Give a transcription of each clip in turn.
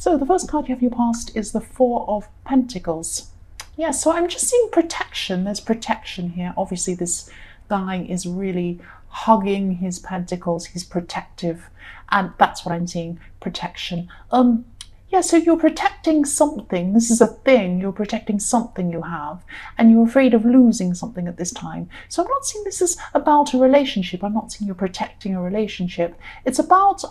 So the first card you have in your past is the Four of Pentacles. Yeah, so I'm just seeing protection. There's protection here. Obviously, this guy is really hugging his pentacles. He's protective, and that's what I'm seeing, protection. Yeah, so you're protecting something. This is a thing. You're protecting something you have, and you're afraid of losing something at this time. So I'm not saying this is about a relationship. I'm not saying you're protecting a relationship. It's about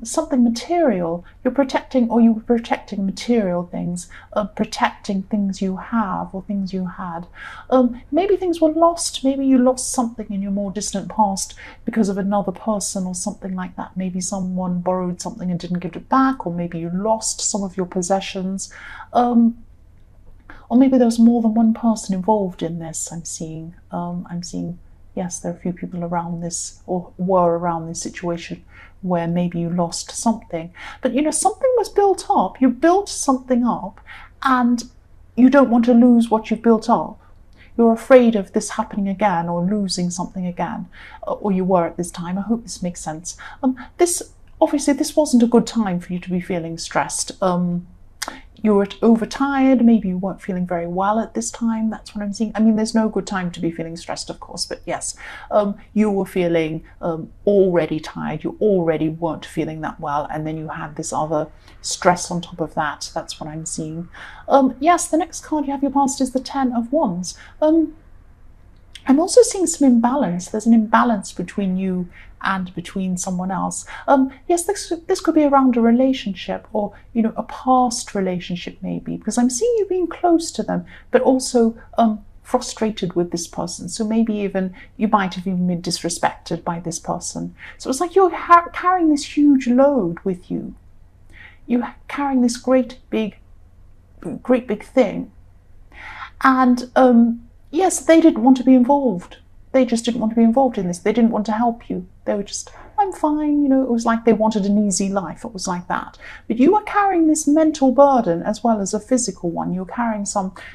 something material. You're protecting, or you were protecting material things, protecting things you have or things you had. Maybe things were lost. Maybe you lost something in your more distant past because of another person or something like that. Maybe someone borrowed something and didn't give it back, or maybe you lost some of your possessions, or maybe there's more than one person involved in this. I'm seeing, yes, there are a few people around this, or were around this situation where maybe you lost something. But you know, something was built up. You built something up, and you don't want to lose what you've built up. You're afraid of this happening again, or losing something again, or you were at this time. I hope this makes sense. Obviously, this wasn't a good time for you to be feeling stressed. You were overtired, maybe you weren't feeling very well at this time. That's what I'm seeing. I mean, there's no good time to be feeling stressed, of course, but yes, you were feeling already tired. You already weren't feeling that well, and then you had this other stress on top of that. That's what I'm seeing. Yes, the next card you have your past is the Ten of Wands. I'm also seeing some imbalance. There's an imbalance between you and between someone else. Yes, this could be around a relationship, or you know, a past relationship maybe, because I'm seeing you being close to them, but also frustrated with this person. So maybe even you might have even been disrespected by this person. So it's like you're carrying this huge load with you. You're carrying this great big thing, and yes, they didn't want to be involved. They just didn't want to be involved in this. They didn't want to help you. They were just, I'm fine, you know, it was like they wanted an easy life. It was like that. But you were carrying this mental burden as well as a physical one. You're carrying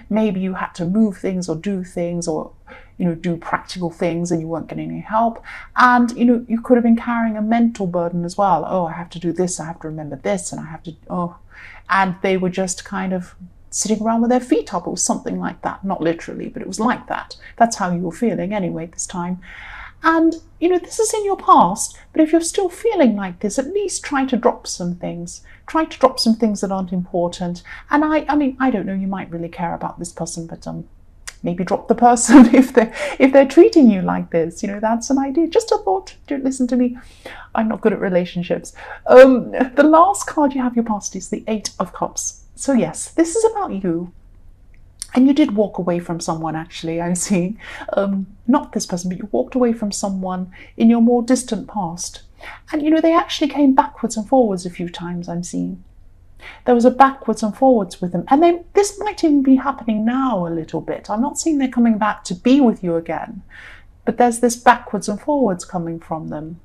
maybe you had to move things or do things, or, you know, do practical things, and you weren't getting any help. And, you know, you could have been carrying a mental burden as well. Oh, I have to do this. I have to remember this, and I have to, and they were just kind of sitting around with their feet up, or something like that. Not literally, but it was like that. That's how you were feeling anyway this time. And, you know, this is in your past, but if you're still feeling like this, at least try to drop some things. Try to drop some things that aren't important. And I mean, I don't know, you might really care about this person, but maybe drop the person if they're treating you like this. You know, that's an idea. Just a thought. Don't listen to me. I'm not good at relationships. The last card you have your past is the Eight of Cups. So yes, this is about you. And you did walk away from someone, actually, I'm seeing. Not this person, but you walked away from someone in your more distant past. And, you know, they actually came backwards and forwards a few times, I'm seeing. There was a backwards and forwards with them. And this might even be happening now a little bit. I'm not saying they're coming back to be with you again, but there's this backwards and forwards coming from them.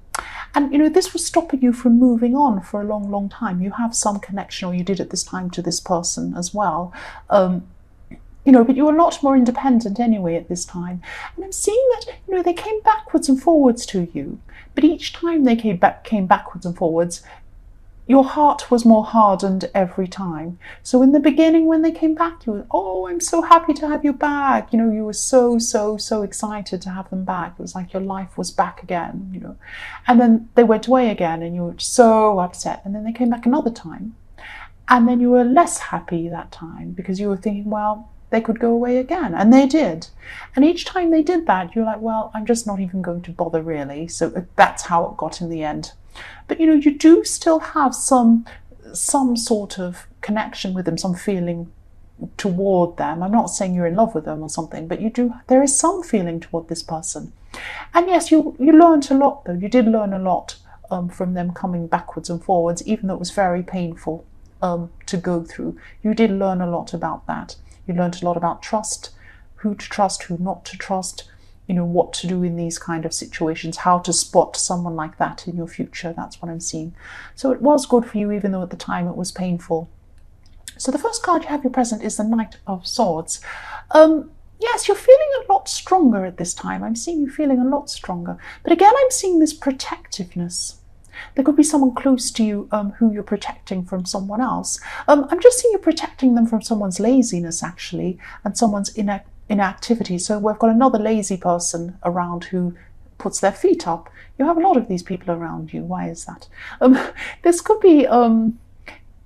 And, you know, this was stopping you from moving on for a long, long time. You have some connection, or you did at this time, to this person as well. You know, but you were a lot more independent anyway at this time. And I'm seeing that, you know, they came backwards and forwards to you. But each time they came backwards and forwards, your heart was more hardened every time. So in the beginning, when they came back, you were, oh, I'm so happy to have you back. You know, you were so excited to have them back. It was like your life was back again, you know. And then they went away again, and you were so upset. And then they came back another time. And then you were less happy that time, because you were thinking, well, they could go away again. And they did. And each time they did that, you're like, well, I'm just not even going to bother, really. So that's how it got in the end. But, you know, you do still have some sort of connection with them, some feeling toward them. I'm not saying you're in love with them or something, but there is some feeling toward this person. And yes, you learned a lot, though. You did learn a lot from them coming backwards and forwards, even though it was very painful to go through. You did learn a lot about that. You learned a lot about trust, who to trust, who not to trust, you know, what to do in these kind of situations, how to spot someone like that in your future. That's what I'm seeing. So it was good for you, even though at the time it was painful. So the first card you have your present is the Knight of Swords. Yes, you're feeling a lot stronger at this time. I'm seeing you feeling a lot stronger. But again, I'm seeing this protectiveness. There could be someone close to you who you're protecting from someone else. I'm just seeing you protecting them from someone's laziness, actually, and someone's inactivity. So we've got another lazy person around who puts their feet up. You have a lot of these people around you. Why is that? This could be...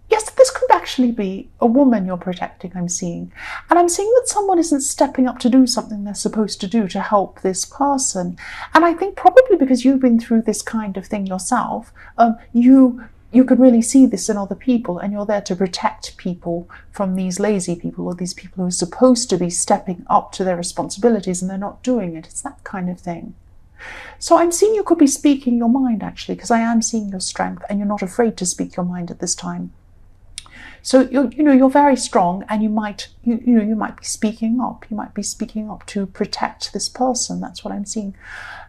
Yes, this could actually be a woman you're protecting, I'm seeing. And I'm seeing that someone isn't stepping up to do something they're supposed to do to help this person. And I think probably because you've been through this kind of thing yourself, you could really see this in other people, and you're there to protect people from these lazy people, or these people who are supposed to be stepping up to their responsibilities and they're not doing it. It's that kind of thing. So I'm seeing you could be speaking your mind, actually, because I am seeing your strength, and you're not afraid to speak your mind at this time. So you're very strong, and you might be speaking up. You might be speaking up to protect this person. That's what I'm seeing.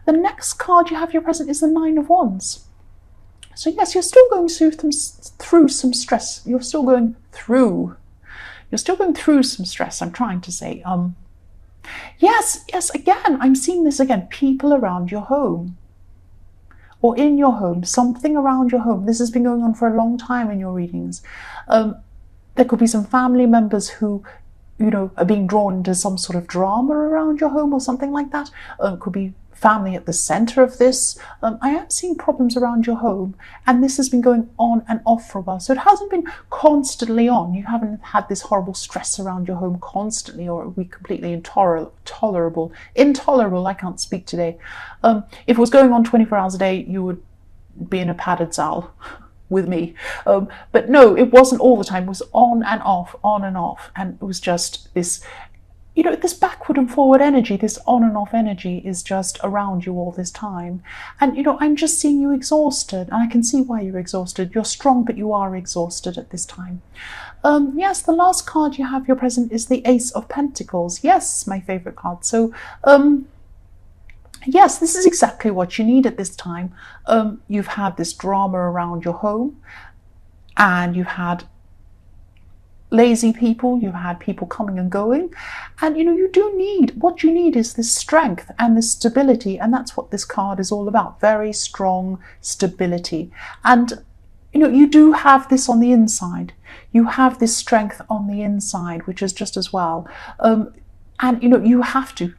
The next card you have your present is the Nine of Wands. So yes, you're still going through some stress. You're still going through some stress. I'm trying to say. Yes. Again, I'm seeing this again. People around your home. Or in your home, something around your home. This has been going on for a long time in your readings. There could be some family members who, are being drawn into some sort of drama around your home or something like that. It could be family at the center of this. I am seeing problems around your home, and this has been going on and off for a while. So it hasn't been constantly on. You haven't had this horrible stress around your home constantly, or it would be completely intolerable. I can't speak today. If it was going on 24 hours a day, you would be in a padded cell with me. But no, it wasn't all the time. It was on and off, and it was just this, this backward and forward energy, this on and off energy is just around you all this time. And I'm just seeing you exhausted, and I can see why you're exhausted. You're strong, but you are exhausted at this time. Yes, the last card you have your present is the Ace of Pentacles. Yes, my favorite card. So yes, this is exactly what you need at this time. You've had this drama around your home, and you've had lazy people, you've had people coming and going, and what you need is this strength and this stability, and that's what this card is all about. Very strong stability. And you do have this on the inside. You have this strength on the inside, which is just as well. And you have to.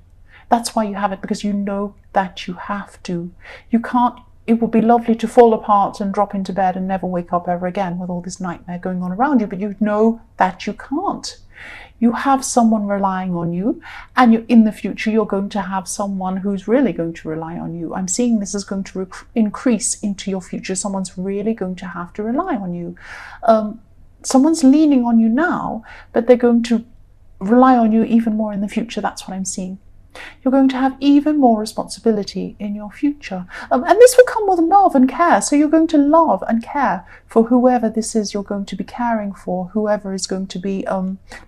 That's why you have it, because you know that you have to. You can't. It would be lovely to fall apart and drop into bed and never wake up ever again with all this nightmare going on around you, but you know that you can't. You have someone relying on you, and in the future you're going to have someone who's really going to rely on you. I'm seeing this is going to increase into your future. Someone's really going to have to rely on you. Someone's leaning on you now, but they're going to rely on you even more in the future. That's what I'm seeing. You're going to have even more responsibility in your future. And this will come with love and care. So you're going to love and care for whoever this is you're going to be caring for, whoever is going to be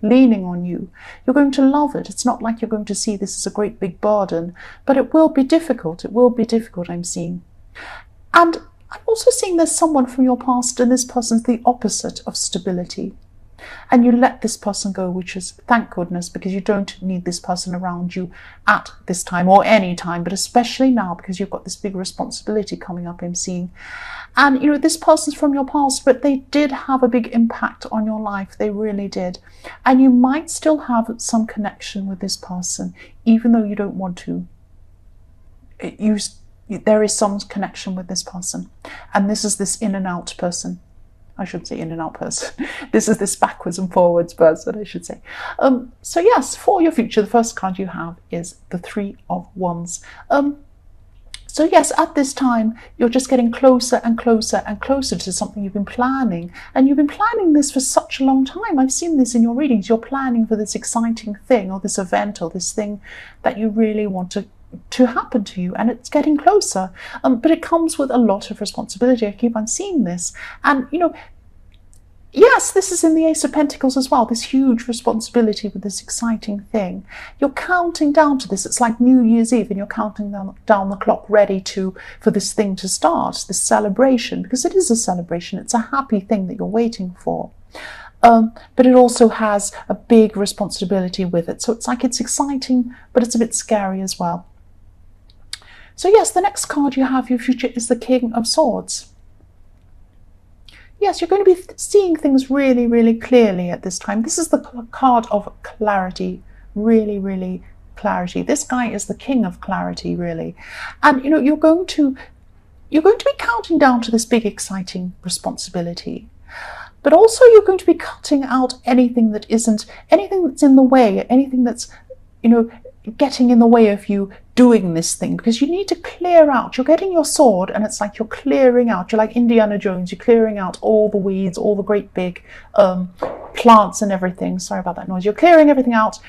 leaning on you. You're going to love it. It's not like you're going to see this as a great big burden, but it will be difficult. It will be difficult, I'm seeing. And I'm also seeing there's someone from your past, and this person's the opposite of stability. And you let this person go, which is, thank goodness, because you don't need this person around you at this time or any time, but especially now because you've got this big responsibility coming up, I'm seeing. And this person's from your past, but they did have a big impact on your life. They really did. And you might still have some connection with this person, even though you don't want to. There is some connection with this person. And this is this in and out person. I should say in and out person. This is this backwards and forwards person, I should say. So yes, for your future, the first card you have is the Three of Wands. So yes, at this time, you're just getting closer and closer and closer to something you've been planning. And you've been planning this for such a long time. I've seen this in your readings. You're planning for this exciting thing, or this event, or this thing that you really want to happen to you, and it's getting closer, but it comes with a lot of responsibility. I keep on seeing this, and yes, this is in the Ace of Pentacles as well, this huge responsibility with this exciting thing. You're counting down to this. It's like New Year's Eve, and you're counting down the clock ready for this thing to start, this celebration, because it is a celebration. It's a happy thing that you're waiting for. But it also has a big responsibility with it. So it's like it's exciting, but it's a bit scary as well. So yes, the next card you have, your future, is the King of Swords. Yes, you're going to be seeing things really, really clearly at this time. This is the card of clarity, really, really clarity. This guy is the king of clarity, really. And you're going to be counting down to this big, exciting responsibility. But also you're going to be cutting out anything that's in the way, anything that's, getting in the way of you doing this thing, because you need to clear out. You're getting your sword and it's like you're clearing out. You're like Indiana Jones. You're clearing out all the weeds, all the great big plants and everything. Sorry about that noise. You're clearing everything out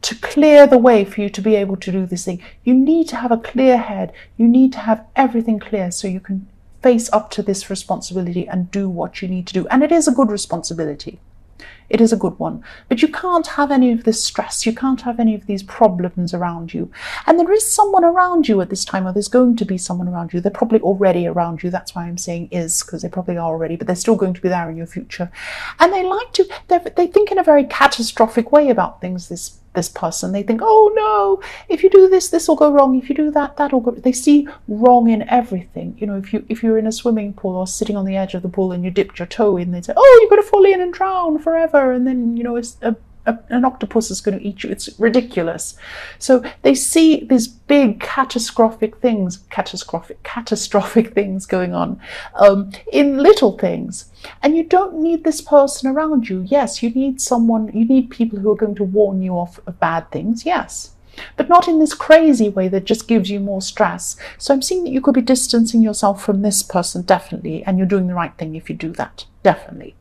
to clear the way for you to be able to do this thing. You need to have a clear head. You need to have everything clear so you can face up to this responsibility and do what you need to do. And it is a good responsibility. It is a good one. But you can't have any of this stress. You can't have any of these problems around you. And there is someone around you at this time, or there's going to be someone around you. They're probably already around you. That's why I'm saying is, because they probably are already, but they're still going to be there in your future. And they think in a very catastrophic way about things, this person. They think, oh no, if you do this, this will go wrong. If you do that, that'll go. They see wrong in everything. If you're in a swimming pool or sitting on the edge of the pool and you dipped your toe in, they say, oh, you're going to fall in and drown forever. And then, an octopus is going to eat you. It's ridiculous. So they see these big catastrophic things going on in little things. And you don't need this person around you. Yes, you need people who are going to warn you off of bad things, yes. But not in this crazy way that just gives you more stress. So I'm seeing that you could be distancing yourself from this person, definitely, and you're doing the right thing if you do that, definitely.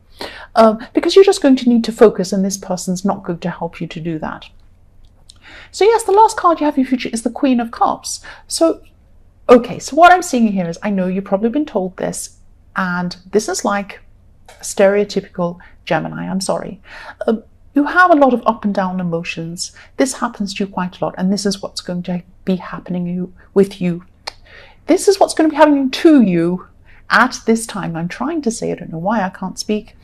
Because you're just going to need to focus, and this person's not going to help you to do that. So yes, the last card you have in your future is the Queen of Cups. So what I'm seeing here is, I know you've probably been told this, and this is like stereotypical Gemini, I'm sorry. You have a lot of up and down emotions. This happens to you quite a lot, and this is what's going to be happening with you. This is what's going to be happening to you at this time. I'm trying to say, I don't know why I can't speak.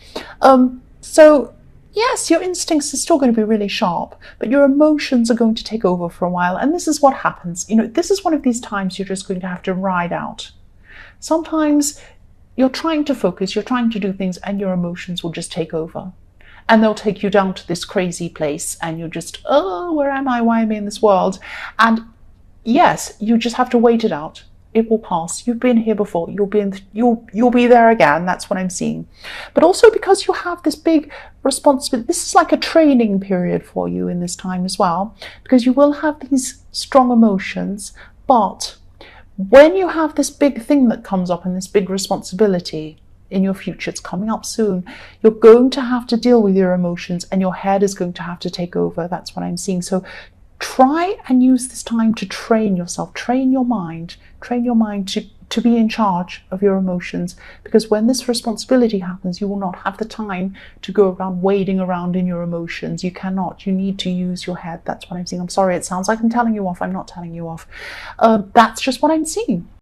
So yes, your instincts are still going to be really sharp, but your emotions are going to take over for a while. And this is what happens. This is one of these times you're just going to have to ride out. Sometimes you're trying to focus, you're trying to do things, and your emotions will just take over. And they'll take you down to this crazy place, and you're just, oh, where am I? Why am I in this world? And yes, you just have to wait it out. It will pass. You've been here before. You'll be there again. That's what I'm seeing. But also because you have this big responsibility, this is like a training period for you in this time as well, because you will have these strong emotions. But when you have this big thing that comes up and this big responsibility in your future, it's coming up soon, you're going to have to deal with your emotions, and your head is going to have to take over. That's what I'm seeing. So try and use this time to train yourself, train your mind to be in charge of your emotions, because when this responsibility happens, you will not have the time to go around wading around in your emotions. You cannot. You need to use your head. That's what I'm seeing. I'm sorry, it sounds like I'm telling you off. I'm not telling you off. That's just what I'm seeing.